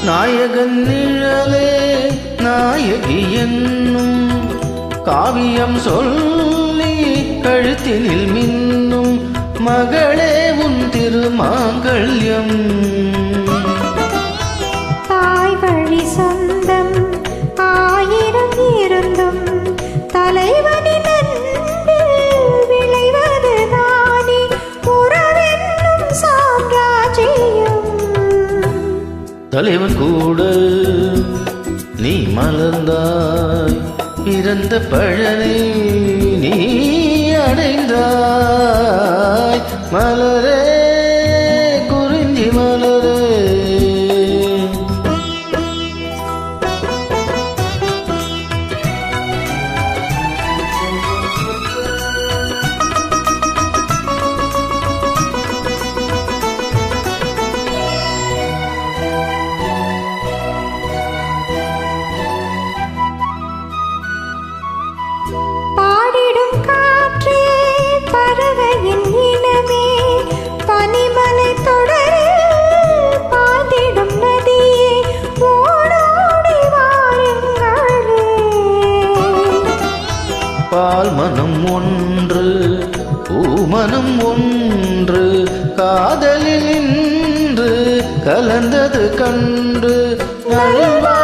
நாயகன் நிழலே நாயகி என்னும் காவியம் சொல்லி கழுத்தினில் மின்னும் மகளே உன் திருமாங்கல்யம். தாய் வழி சொந்தம் ஆயிரம் இருந்தும் தலைவனின் விளைவது தானே உறவென்னும் சாம்ராஜ்யம். தலைவன் கூட நீ மலர்ந்தாய், பிறந்த பழனை நீ அடைந்தாய். மலரே குறிஞ்சி மலரே, பாடிடும் காற்றே பறவையின் இனமே பனிமலை தொடரில் பாய்ந்திடும் நதியே ஓடோடி வாருங்களே. பால் மனம் ஒன்று பூமனம் ஒன்று காதலில் இன்று கலந்தது கண்டு நல்வா